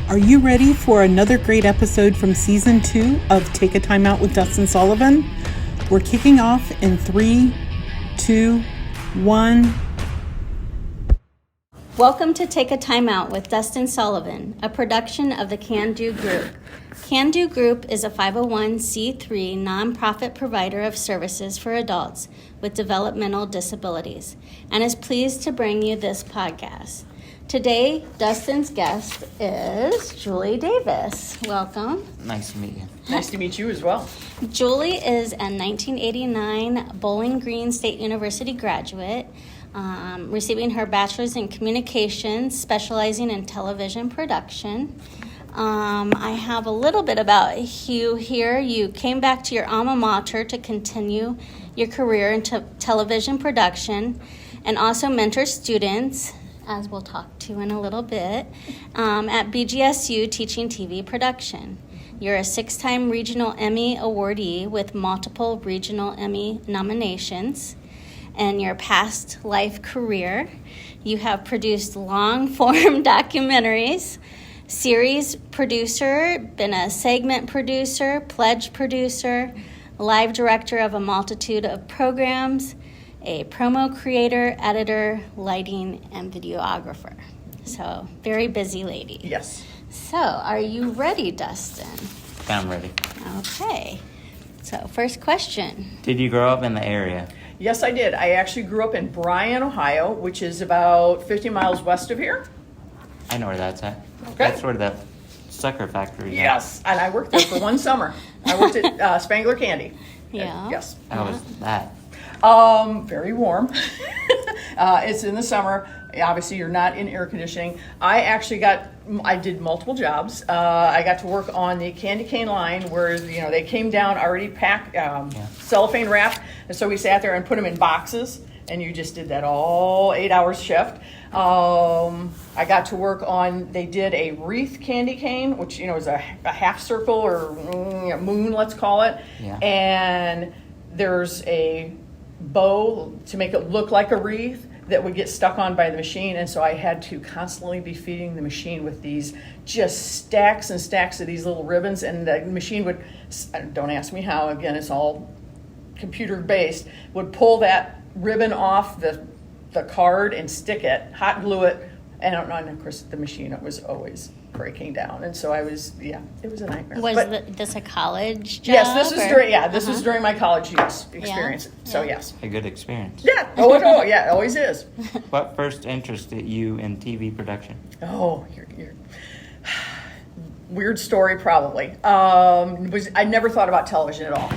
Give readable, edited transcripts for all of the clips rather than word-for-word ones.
Are you ready for another great episode from Season 2 of Take a Timeout with Dustin Sullivan? We're kicking off in 3, 2, 1. Welcome to Take a Timeout with Dustin Sullivan, a production of the Can Do Group. Can Do Group is a 501c3 nonprofit provider of services for adults with developmental disabilities and is pleased to bring you this podcast. Today, Dustin's guest is Julie Davis. Welcome. Nice to meet you. Nice to meet you as well. Julie is a 1989 Bowling Green State University graduate, receiving her bachelor's in communications, specializing in television production. I have a little bit about you here. You came back to your alma mater to continue your career in television production and also mentor students, as we'll talk to in a little bit, at BGSU teaching TV production. You're a 6-time Regional Emmy awardee with multiple Regional Emmy nominations. In your past life career, you have produced long-form documentaries, series producer, been a segment producer, pledge producer, live director of a multitude of programs, a promo creator, editor, lighting, and videographer. So, very busy lady. Yes. So, are you ready, Dustin? I'm ready. Okay. So, first question. Did you grow up in the area? Yes, I did. I actually grew up in Bryan, Ohio, which is about 50 miles west of here. I know where that's at. Okay. That's where the sucker factory is. Yes, and I worked there for one summer. I worked at Spangler Candy. Yeah. Yes. How was that? Very warm. It's in the summer. Obviously, you're not in air conditioning. I did multiple jobs. I got to work on the candy cane line where, they came down already packed, cellophane wrapped. And so we sat there and put them in boxes, and you just did that all 8 hours shift. I got to work on, they did a wreath candy cane, which, is a half circle or moon, let's call it. Yeah. And there's a bow to make it look like a wreath that would get stuck on by the machine, and so I had to constantly be feeding the machine with these just stacks and stacks of these little ribbons, and the machine would, don't ask me how, again, it's all computer based, would pull that ribbon off the card and stick it, hot glue it, and of course the machine was always breaking down, and so it was a nightmare. Was this a college job? Yes, this was during my college experience. Yeah. So yes, A good experience. yeah, yeah, it always is. What first interested you in TV production? Oh, you're weird story probably. I never thought about television at all.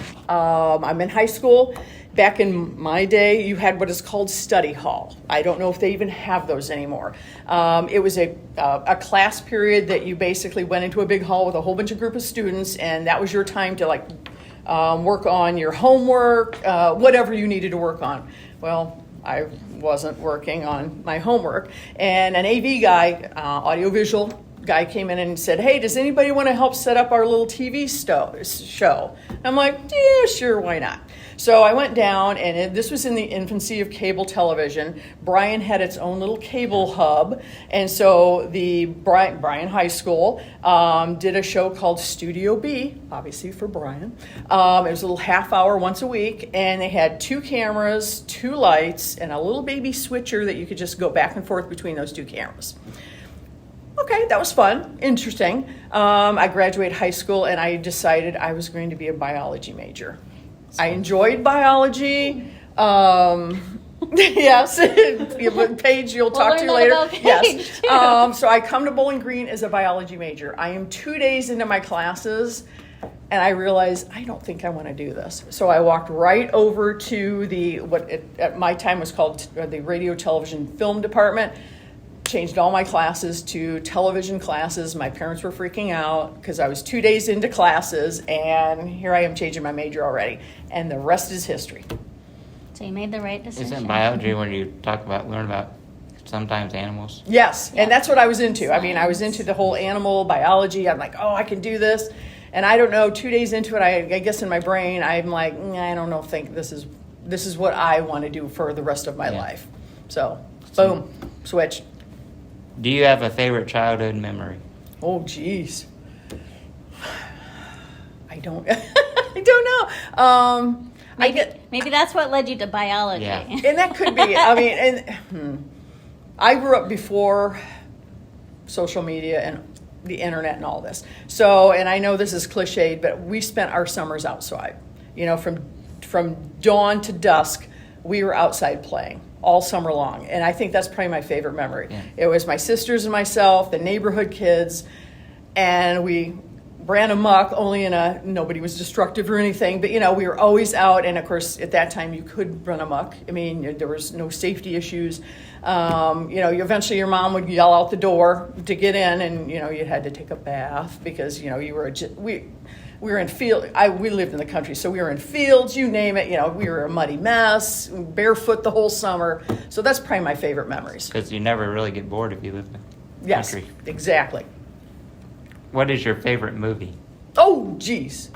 I'm in high school. Back in my day, you had what is called study hall. I don't know if they even have those anymore. It was a class period that you basically went into a big hall with a whole bunch of group of students, and that was your time to work on your homework, whatever you needed to work on. Well, I wasn't working on my homework, and an AV guy, audiovisual guy, came in and said, "Hey, does anybody want to help set up our little TV show?" And I'm like, "Yeah, sure, why not?" So I went down, and this was in the infancy of cable television. Bryan had its own little cable hub, and so the Bryan High School did a show called Studio B, obviously for Bryan. It was a little half hour once a week, and they had 2 cameras, 2 lights, and a little baby switcher that you could just go back and forth between those 2 cameras. Okay, that was fun, interesting. I graduated high school, and I decided I was going to be a biology major. I enjoyed biology. Yes, Paige, you'll talk to you later. Yes. So I come to Bowling Green as a biology major. I am 2 days into my classes, and I realized I don't think I want to do this. So I walked right over to at my time was called the radio, television, film department. Changed all my classes to television classes. My parents were freaking out because I was 2 days into classes, and here I am changing my major already. And the rest is history. So you made the right decision. Isn't biology when you learn about sometimes animals? Yes, Yeah. and that's what I was into. Science. I mean, I was into the whole animal biology. I'm like, oh, I can do this. And I don't know, 2 days into it, I guess in my brain, I'm like, I don't know, think this is what I want to do for the rest of my life. So, boom, switch. Do you have a favorite childhood memory? Oh, geez. I don't. I don't know. Maybe that's what led you to biology. Yeah. And that could be. I mean, I grew up before social media and the internet and all this. So, and I know this is cliched, but we spent our summers outside. You know, from dawn to dusk, we were outside playing all summer long. And I think that's probably my favorite memory. Yeah. It was my sisters and myself, the neighborhood kids, and we ran amok, only nobody was destructive or anything, but we were always out. And of course, at that time, you could run amok. I mean, there was no safety issues. Eventually your mom would yell out the door to get in, and you had to take a bath because you were we were in field. We lived in the country, so we were in fields, you name it. We were a muddy mess, barefoot the whole summer. So that's probably my favorite memories. Because you never really get bored if you live in the Yes, country. exactly. What is your favorite movie? Oh, geez.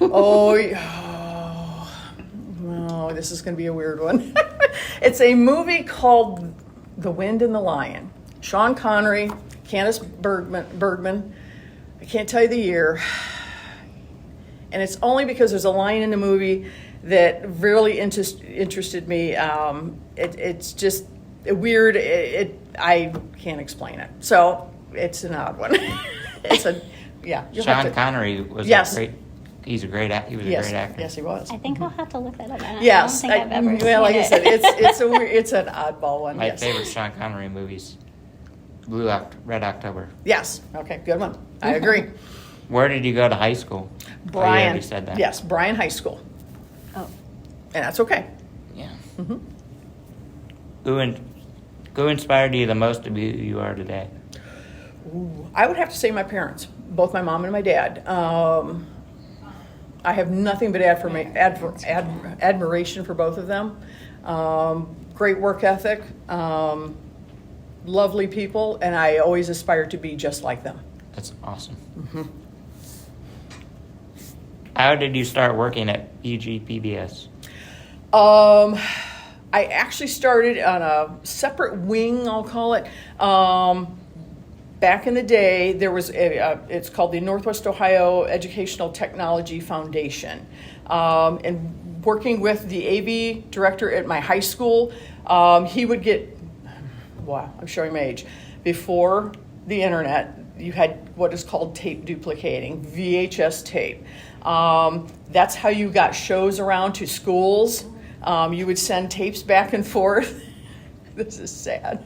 Oh, this is going to be a weird one. It's a movie called The Wind and the Lion. Sean Connery, Candice Bergman. I can't tell you the year. And it's only because there's a line in the movie that really interested me. It's just weird. I can't explain it. So it's an odd one. Sean Connery was Yes. a great. He's a great actor. He was a great actor. Yes, he was. I think I'll have to look that up. Yes, I don't think I've ever seen like I it. said, it's an oddball one. My yes. favorite Sean Connery movies, Red October. Yes. Okay. Good one. I agree. Where did you go to high school? Bryan. Oh, you already said that. Yes, Bryan High School, Oh, and that's okay. Yeah. Mm-hmm. Who inspired you the most to be who you are today? Ooh, I would have to say my parents, both my mom and my dad. I have nothing but admiration for both of them. Great work ethic, lovely people, and I always aspire to be just like them. That's awesome. Mm-hmm. How did you start working at BGPBS? I actually started on a separate wing, I'll call it. Back in the day, there was it's called the Northwest Ohio Educational Technology Foundation. And working with the AV director at my high school, he would get, wow, I'm showing my age. Before the internet, you had what is called tape duplicating, VHS tape. That's how you got shows around to schools. You would send tapes back and forth. This is sad.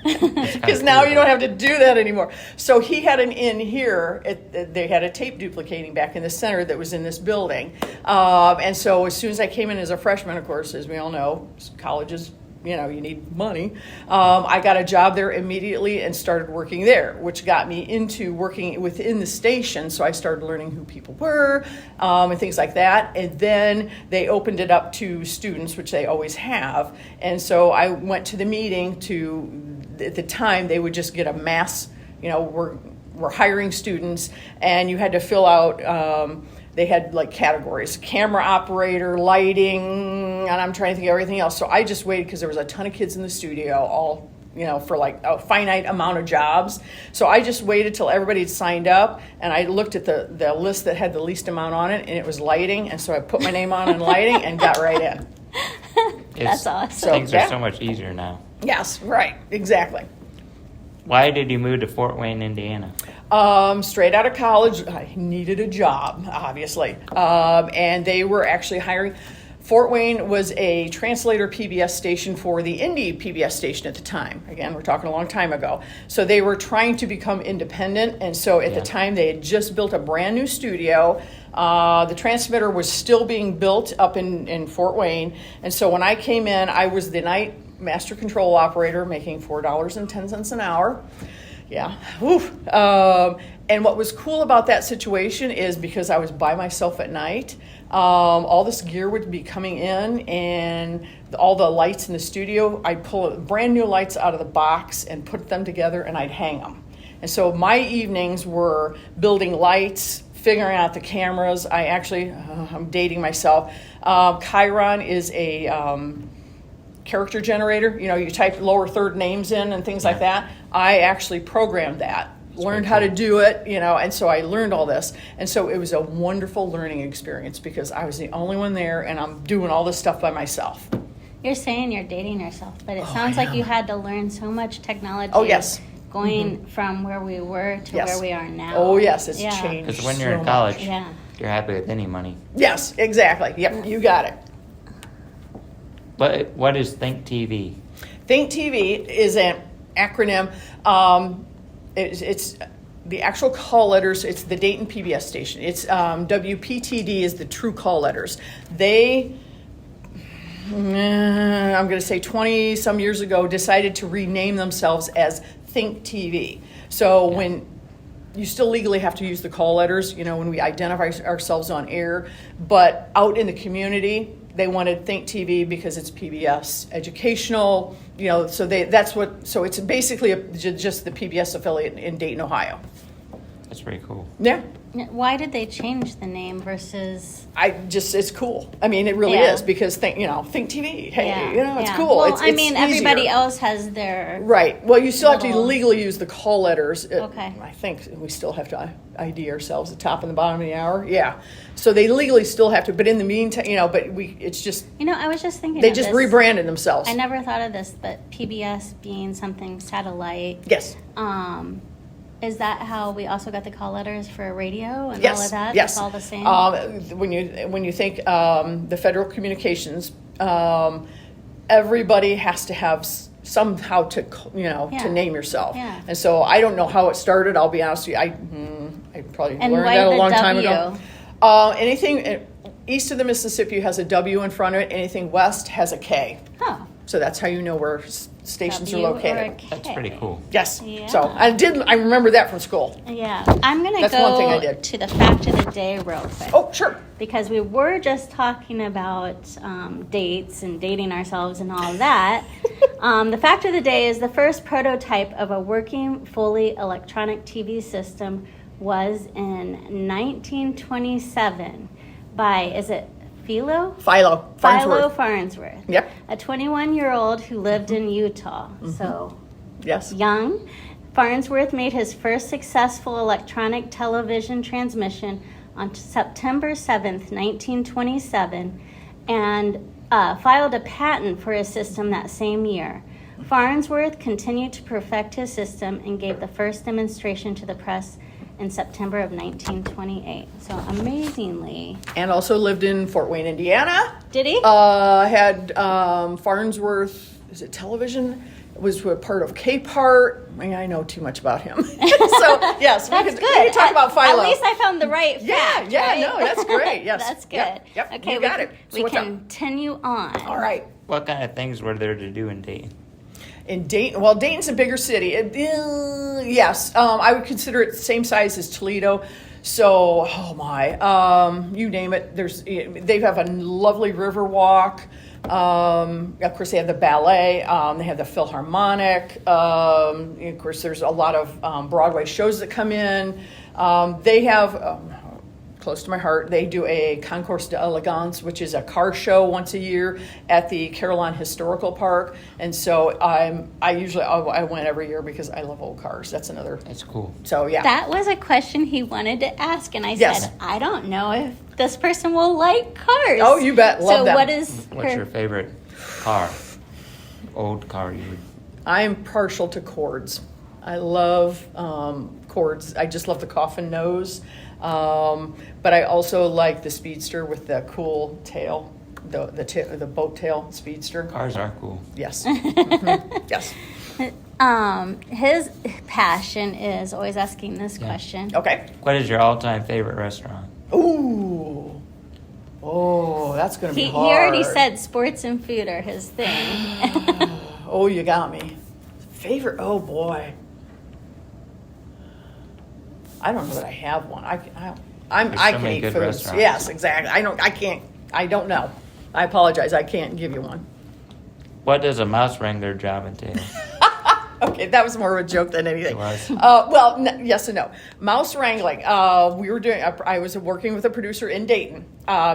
Because now you don't have to do that anymore. So he had an in here. They had a tape duplicating back in the center that was in this building. And so as soon as I came in as a freshman, of course, as we all know, colleges, you need money. I got a job there immediately and started working there, which got me into working within the station. So I started learning who people were and things like that. And then they opened it up to students, which they always have. And so I went to the meeting at the time, they would just get a mass, we're hiring students, and you had to fill out, they had like categories, camera operator, lighting, and I'm trying to think of everything else. So I just waited because there was a ton of kids in the studio, all, for like a finite amount of jobs. So I just waited till everybody had signed up, and I looked at the list that had the least amount on it, and it was lighting. And so I put my name on in lighting and got right in. That's awesome. So, Things are so much easier now. Yes, right, exactly. Why did you move to Fort Wayne, Indiana? Straight out of college, I needed a job, obviously. And they were actually hiring. Fort Wayne was a translator PBS station for the Indy PBS station at the time. Again, we're talking a long time ago. So they were trying to become independent. And so at the time, they had just built a brand new studio. The transmitter was still being built up in Fort Wayne. And so when I came in, I was the night master control operator, making $4.10 an hour. Yeah. Oof. And what was cool about that situation is because I was by myself at night, all this gear would be coming in, and all the lights in the studio, I'd pull brand new lights out of the box and put them together, and I'd hang them. And so my evenings were building lights, figuring out the cameras. I'm dating myself. Chiron is a character generator. You type lower third names in and things like that. I actually programmed that. learned how to do it, and so I learned all this. And so it was a wonderful learning experience because I was the only one there and I'm doing all this stuff by myself. You're saying you're dating yourself, but it Oh, sounds I like you am. had to learn so much technology. Oh, yes. Going from where we were to Yes. where we are now. Oh, yes, it's Yeah. changed. Because when you're so in college, Yeah. you're happy with any money. Yes, exactly. Yep, you got it. But what is Think TV? Think TV is an acronym. It's the actual call letters. It's the Dayton PBS station. It's WPTD is the true call letters. I'm going to say 20 some years ago, decided to rename themselves as Think TV. So when you still legally have to use the call letters, when we identify ourselves on air, but out in the community, they wanted Think TV because it's PBS educational, so so it's basically just the PBS affiliate in Dayton, Ohio. That's pretty cool. Yeah. Why did they change the name versus? It's cool. I mean, it really Yeah. is because Think TV. Hey, it's yeah. cool. Well, It's everybody easier. else has their Right. Well, you still have to Little- legally use the call letters. Okay. I think we still have to ID ourselves at the top and the bottom of the hour. Yeah. So they legally still have to. But in the meantime, it's just I was just thinking. they of just this. rebranded themselves. I never thought of this, but PBS being something satellite. Yes. Is that how we also got the call letters for radio and Yes. all of that? Yes. It's all the same. When you think the federal communications, everybody has to have somehow to to name yourself. Yeah. And so I don't know how it started. I'll be honest with you. I probably And learned why that a the long time W? ago. Anything east of the Mississippi has a W in front of it. Anything west has a K. Huh. So that's how you know where stations W are or located. a K. That's pretty cool. Yes. Yeah. So I remember that from school. Yeah. I'm going to That's one thing I go did. to the fact of the day real quick. Oh, sure. Because we were just talking about dates and dating ourselves and all of that. The fact of the day is the first prototype of a working fully electronic TV system was in 1927 by, is it Philo Farnsworth. Farnsworth. Yep. A 21-year-old who lived in Utah. So Yes. young. Farnsworth made his first successful electronic television transmission on September 7th, 1927, and filed a patent for his system that same year. Farnsworth continued to perfect his system and gave the first demonstration to the press in September of 1928. So amazingly. And also lived in Fort Wayne, Indiana. Did he? Had Farnsworth, is it television? Was a part of K-Part. I know too much about him. So, yes, That's we good. could talk about Philo. At least I found the right fact. right? No, that's great. Yes. That's good. Yep, Okay, you got it. So we what's up? continue on. All right. What kind of things were there to do in Dayton? In Dayton, well, Dayton's a bigger city. Yes, I would consider it the same size as Toledo. So, oh my, you name it. They have a lovely river walk. Of course, they have the ballet. They have the Philharmonic. Of course, there's a lot of Broadway shows that come in. They have. Close to my heart, they do a Concours d'Elegance, which is a car show once a year at the Carillon Historical Park, and so I went every year because I love old cars. That's another. That's cool. So yeah, That was a question he wanted to ask, and I Yes. said, I don't know if this person will like cars. Oh, you bet. Love so them. what is What's her? your favorite car? Old car you would. I'm partial to Cords. I love Cords. I just love the coffin nose, but I also like the Speedster with the cool tail, the boat tail Speedster. Cars are cool. Yes, Mhm. Yes. His passion is always asking this Yeah. question. Okay. What is your all-time favorite restaurant? Ooh. Oh, that's going to be He hard. already said sports and food are his thing. Oh, you got me. Favorite? Oh boy. I don't know that I have one. I There's so can many eat good foods. restaurants. Yes, exactly. I don't know. I apologize. I can't give you one. What does a mouse wrangler job entail? Okay, that was more of a joke than anything. It was. Well, yes and no. Mouse wrangling. I was working with a producer in Dayton.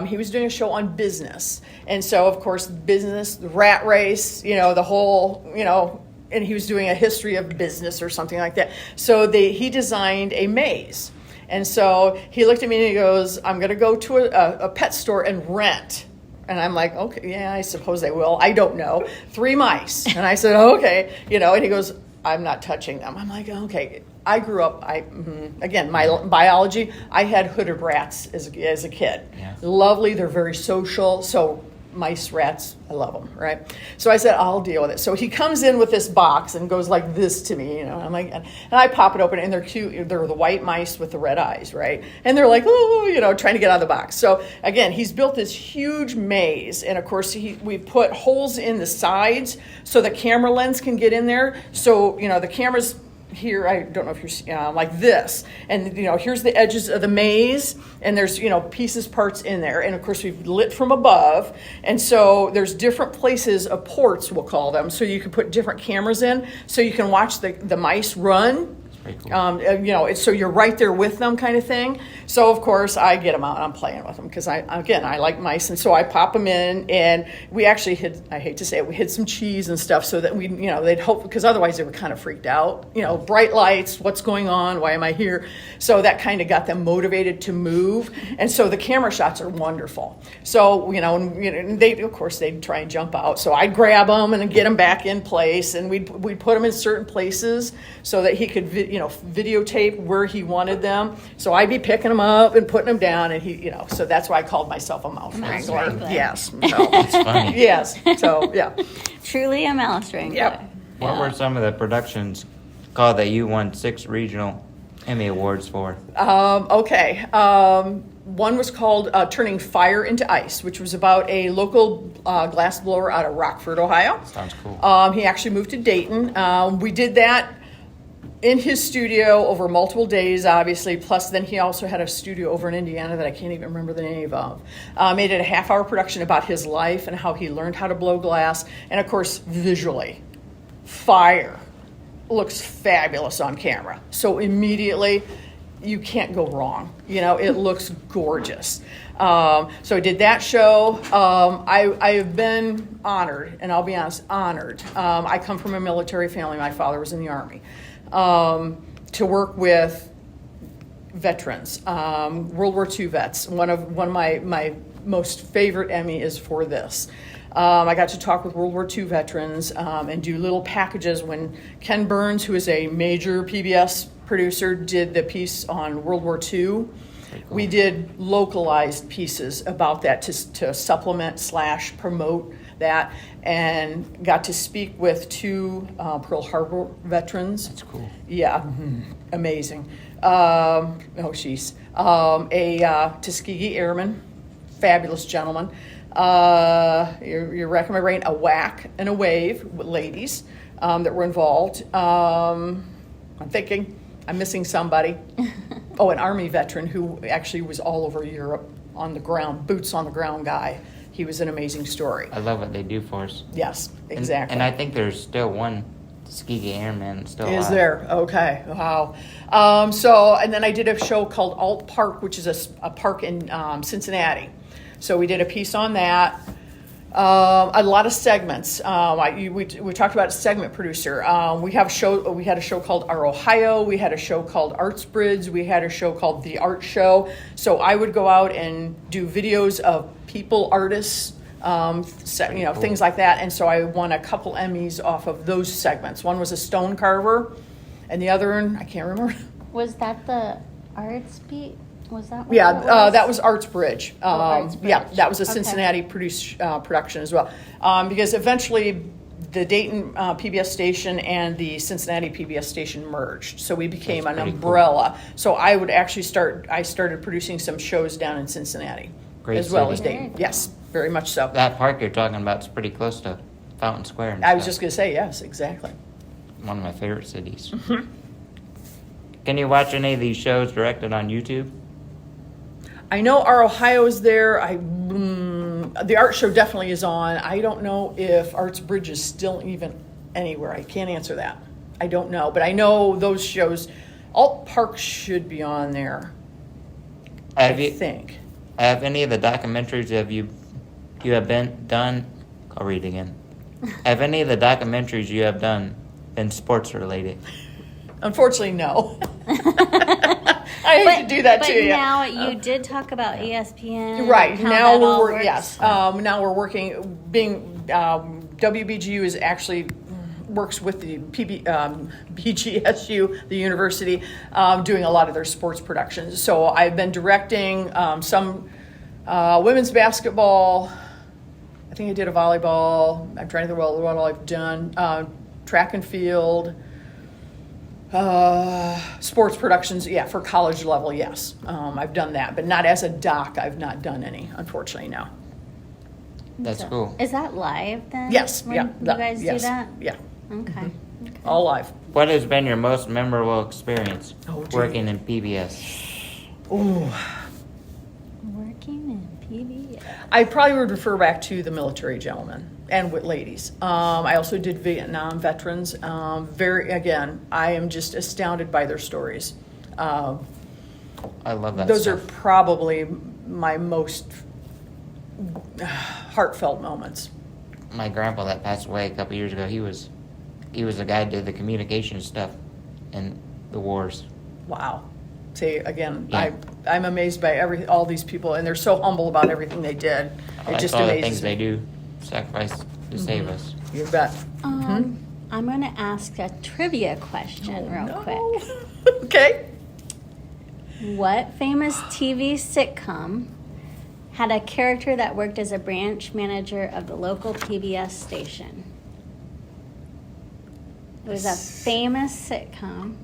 He was doing a show on business, and so of course business, the rat race, the whole, and he was doing a history of business or something like that. So he designed a maze. And so he looked at me and he goes, I'm going to go to a pet store and rent. And I'm like, okay, yeah, I suppose they will. I don't know. 3 mice. And I said, okay. And he goes, I'm not touching them. I'm like, okay. I grew up, again, my biology, I had hooded rats as a kid. Yeah. Lovely. They're very social. So mice, rats, I love them, right? So I said, I'll deal with it. So he comes in with this box and goes like this to me, I'm like, and I pop it open, and they're cute. They're the white mice with the red eyes, right? And they're like, oh, trying to get out of the box. So again, he's built this huge maze, and of course, we put holes in the sides so the camera lens can get in there. So the camera's here, I don't know if you're like this, and here's the edges of the maze, and there's parts in there, and of course we've lit from above, and so there's different places of ports, we'll call them, so you can put different cameras in, so you can watch the mice run. Cool. So you're right there with them, kind of thing. So of course I get them out and I'm playing with them because I like mice, and so I pop them in, and we actually hid, I hate to say it, we hid some cheese and stuff so that they'd hope, because otherwise they were kind of freaked out. Bright lights, what's going on? Why am I here? So that kind of got them motivated to move, and so the camera shots are wonderful. So and they, of course, they'd try and jump out. So I'd grab them and get them back in place, and we'd put them in certain places so that he could videotape where he wanted them. So I'd be picking them up and putting them down, and so that's why I called myself a mouse wrangler. Yes. So, It's funny. yes. So, yeah. Truly a mouse wrangler. Yep. What were some of the productions called that you won 6 regional Emmy awards for? Okay. One was called Turning Fire into Ice, which was about a local glass blower out of Rockford, Ohio. Sounds cool. He actually moved to Dayton. We did that in his studio over multiple days, obviously, plus then he also had a studio over in Indiana that I can't even remember the name of. Made it a half-hour production about his life and how he learned how to blow glass, and of course, visually, fire looks fabulous on camera. So immediately, you can't go wrong. It looks gorgeous. So I did that show. I have been honored, and I'll be honest, honored. I come from a military family. My father was in the Army. To work with veterans, World War II vets. One of my most favorite Emmy is for this. I got to talk with World War II veterans and do little packages when Ken Burns, who is a major PBS producer, did the piece on World War II. Cool. We did localized pieces about that to supplement / promote that, and got to speak with 2 Pearl Harbor veterans. That's cool. Yeah, amazing. A Tuskegee Airman, fabulous gentleman. You're racking my brain. A whack and a wave, ladies that were involved. I'm thinking, I'm missing somebody. An Army veteran who actually was all over Europe on the ground, boots on the ground guy. He was an amazing story. I love what they do for us. Yes, exactly. And I think there's still one Tuskegee Airman still alive. Is there? Okay. Wow. And then I did a show called Alt Park, which is a park in Cincinnati. So we did a piece on that. A lot of segments. We talked about a segment producer. We had a show called Our Ohio. We had a show called Arts Bridge. We had a show called The Art Show. So I would go out and do videos of people, artists, Cool. things like that. And so I won a couple Emmys off of those segments. One was a stone carver, and the other one, I can't remember. Was that the Arts Beat? Was that what Yeah, that was? that was Arts Bridge. Arts Yeah, Bridge. that was a Okay. Cincinnati produced production as well. Because eventually the Dayton PBS station and the Cincinnati PBS station merged. So we became That's an pretty umbrella. So I would actually I started producing some shows down in Cincinnati. Great as well city. as Dayton. Yes, very much so. That park you're talking about is pretty close to Fountain Square. And I was stuff. just going to say, yes, exactly. One of my favorite cities. Can you watch any of these shows directed on YouTube? I know Our Ohio is there. The art show definitely is on. I don't know if Arts Bridge is still even anywhere. I can't answer that. I don't know. But I know those shows, Alt Park should be on there. I think. Have any of the documentaries you have been done? I'll read again. Have any of the documentaries you have done than sports related? Unfortunately, no. I hate to do that to you. But now you did talk about ESPN. Right. and how Now that all we're works. yes. Now we're working. WBGU is actually works with the BGSU, the university, doing a lot of their sports productions. So I've been directing some women's basketball. I think I did a volleyball. I'm trying to think about what all I've done. Track and field. Sports productions, yeah, for college level, yes. I've done that, but not as a doc. I've not done any, unfortunately, no. That's cool. Is that live then? Yes, when yeah. You guys yes, do that? Yeah, Okay. all live. What has been your most memorable experience Oh, gee. working in PBS? Ooh. Working in PBS. I probably would refer back to the military gentlemen and with ladies. I also did Vietnam veterans. Again, I am just astounded by their stories. I love that Those stuff. are probably my most heartfelt moments. My grandpa that passed away a couple years ago, he was the guy who did the communication stuff in the wars. Wow. See, again, Yeah. I'm amazed by all these people, and they're so humble about everything they did. It That's just all the amazes things me. they do, sacrifice to save us. You bet. I'm going to ask a trivia question real quick. Okay. What famous TV sitcom had a character that worked as a branch manager of the local PBS station? It was a famous sitcom.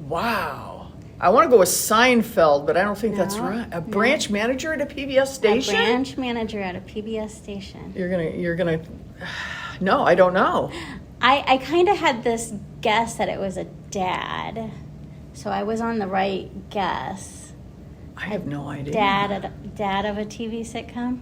Wow. I want to go with Seinfeld, but I don't think that's No, right. A branch manager at a PBS station? A branch manager at a PBS station. You're gonna. No, I don't know. I kind of had this guess that it was a dad, so I was on the right guess. I have no idea. Dad of a TV sitcom.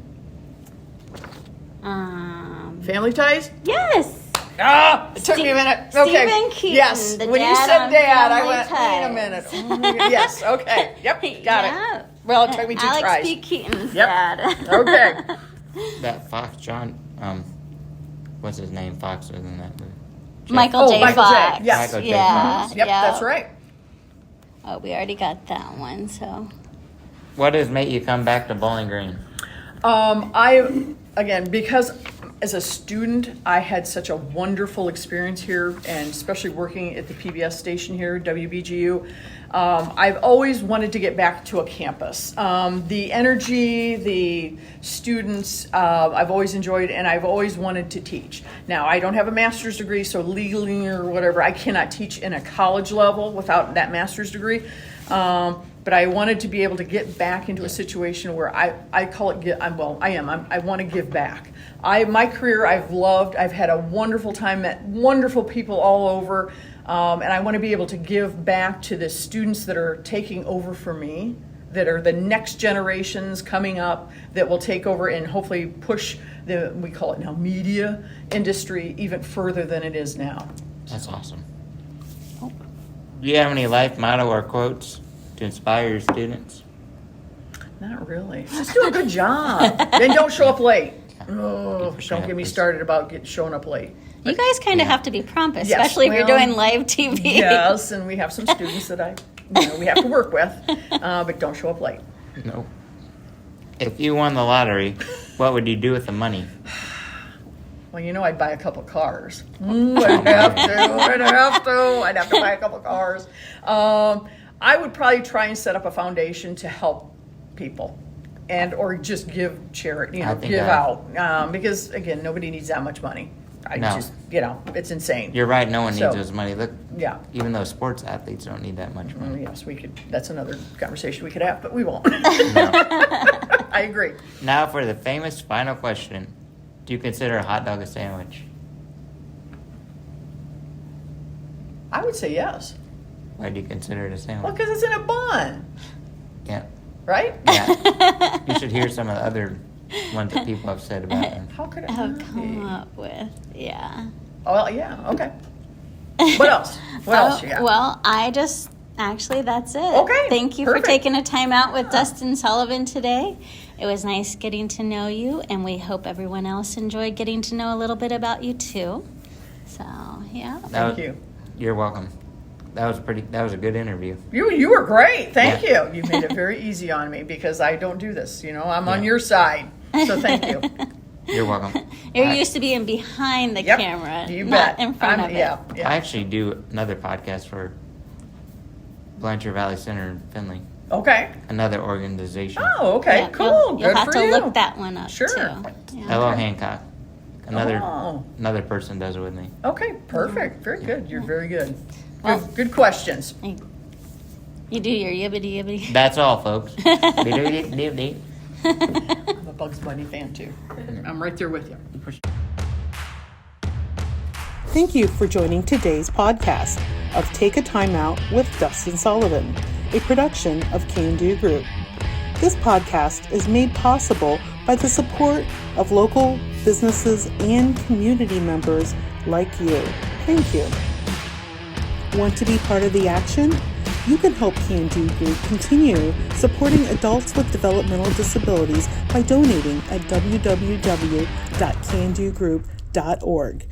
Family Ties? Yes. It took me a minute. Stephen Okay. Keaton, Yes. the When you dad said on dad, I Family went, Ties. wait a minute. Yes. Okay. Yep. Got Yeah. it. Well, it took me two Alex tries. B. Keaton's Yep. dad. Okay. That Fox John, what's his name? Fox was in that movie. Michael J. Michael J. Fox. Yes. Michael J. Yeah. Fox. Yep. yeah. That's right. Oh, we already got that one. So What has made you come back to Bowling Green? Because as a student, I had such a wonderful experience here, and especially working at the PBS station here, WBGU. I've always wanted to get back to a campus. The energy, the students, I've always enjoyed, and I've always wanted to teach. Now, I don't have a master's degree, so legally or whatever, I cannot teach in a college level without that master's degree. But I wanted to be able to get back into a situation where I call it, I want to give back. My career I've loved. I've had a wonderful time, met wonderful people all over, and I want to be able to give back to the students that are taking over for me, that are the next generations coming up that will take over and hopefully push we call it now, media industry even further than it is now. That's awesome. Do you have any life motto or quotes to inspire your students? Not really. Just do a good job. Then don't show up late. Oh, Sure. don't get me started about showing up late. you guys kind of have to be prompt, Yes, especially if you're well, doing live TV. Yes, and we have some students that we have to work with, but don't show up late. No. If you won the lottery, what would you do with the money? Well, I'd buy a couple cars. I'd have to buy a couple cars. I would probably try and set up a foundation to help people, or just give charity, I think give I- out. Because again, nobody needs that much money. No. It's insane. You're right, no one needs So, those money. Look, Yeah. even though sports athletes don't need that much money. Yes, we could. That's another conversation we could have, but we won't. No. I agree. Now for the famous final question. Do you consider a hot dog a sandwich? I would say yes. Why do you consider it a Well, sandwich? because it's in a bun, Yeah. right? Yeah. You should hear some of the other ones that people have said about them. How could it Have not come be? up with, yeah. Oh, well, yeah. Okay. What else? What else you got? Well, that's it. Okay, Thank you perfect. for taking a time out with Dustin Sullivan today. It was nice getting to know you, and we hope everyone else enjoyed getting to know a little bit about you too. So, yeah. Thank you. You're welcome. That was a good interview. You were great. Thank Yeah. you. You made it very easy on me because I don't do this. I'm on Yeah. your side. So thank you. You're welcome. You're used to being behind the Yep. camera, You not bet. in front of it. Yeah. I actually do another podcast for Blanchard Valley Center in Findlay, Okay. another organization. Oh, okay. Yeah, Cool. You'll Good have for to you. look that one up Sure. too. Yeah. Hello Hancock. Oh. Another person does it with me. Okay. Perfect. Very good. You're very good. Well- Good questions. You do your yibbity yibbity. That's all, folks. Be-do-be-do-be. I'm a Bugs Bunny fan too. I'm right there with you. Thank you for joining today's podcast of Take a Timeout with Dustin Sullivan, a production of Can Do Group. This podcast is made possible by the support of local businesses and community members like you. Thank you. Want to be part of the action? You can help Can Do Group continue supporting adults with developmental disabilities by donating at www.candogroup.org.